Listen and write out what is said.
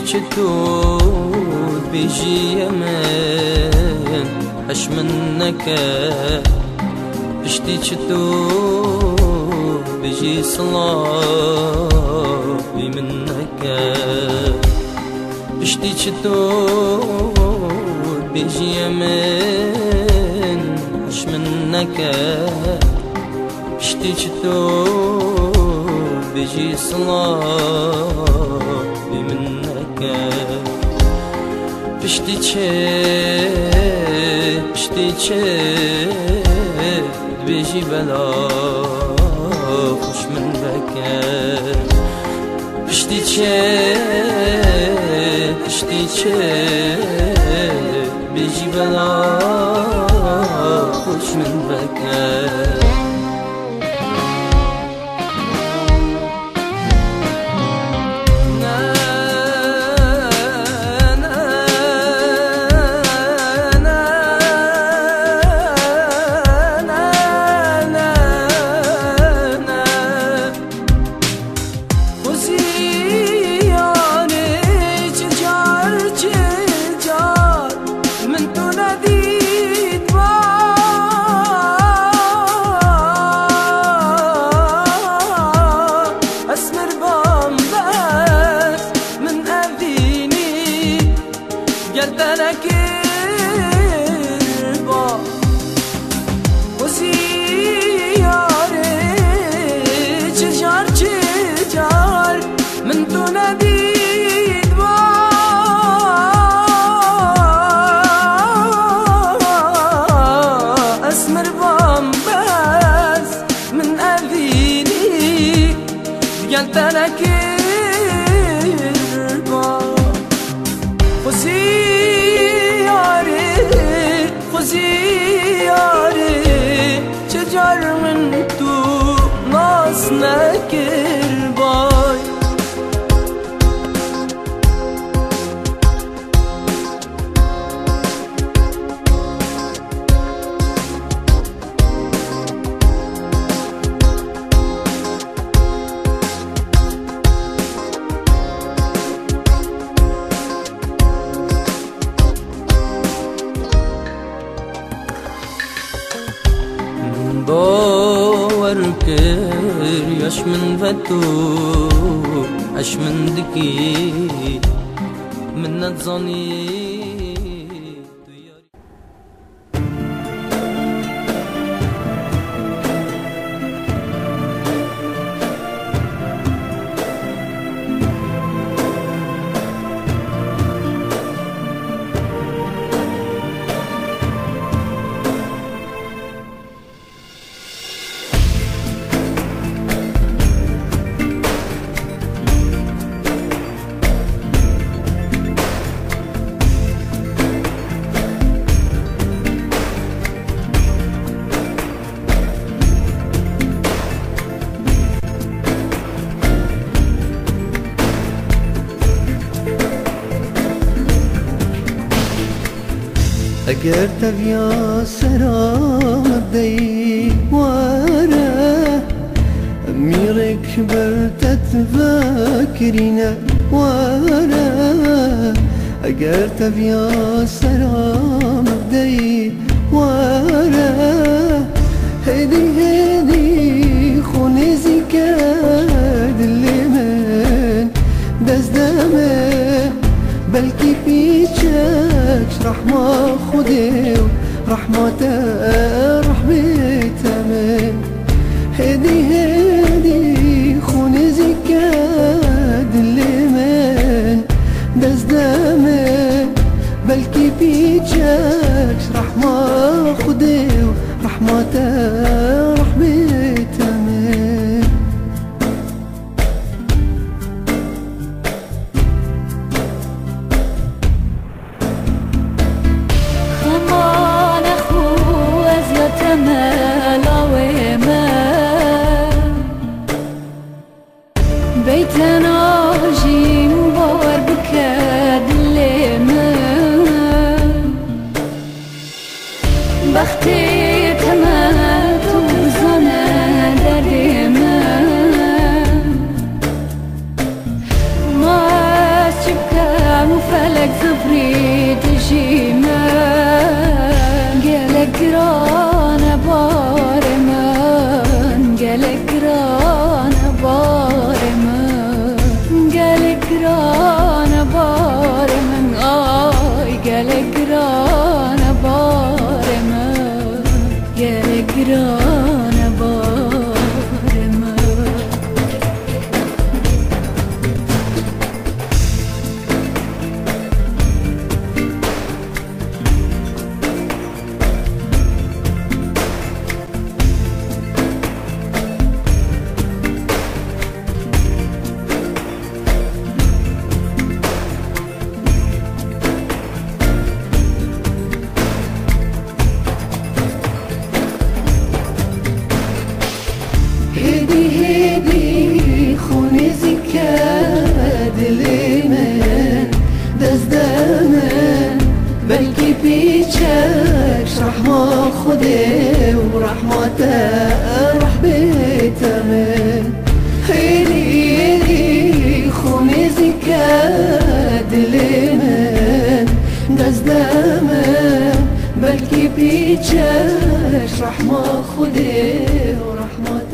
چطور بيجي من حش منك پشتی چطور بيجي صلابي منك پشتی چطور بيجي من حش منك پشتی چطور بيجي صلابي منك پشتی چه بيجي بلا خوش من بكر پشتی چه بيجي بلا خوش من بكر نكر باي باور كر ياش من فتو عش من دكي من نتظني اگر تبیا سرام دی واره میرک برتت فاکرینه واره اگر تبیا سرام دی واره هدی خونی زیکرد لیمن دزدمه بلكي بيجاك رحمة خدي رحمته رحمته من هدي خوني زكاد اللي من دزدامه بلكي بيجاك رحمة خدي رحمته رحمته من بيتنا جيم بار بكاد الليمة بختي تمات وزنا داريمة ما شبكة گران بار من، گل گران بار من. هدي هدي خوني زكاد الإيمان دزدمان بلكي بيتشاكش رحمة خدي ورحمة روح بيت أمان. هدي هدي خوني زكاد الإيمان دزدمان بلكي بيتشاكش رحمة خدي ورحمة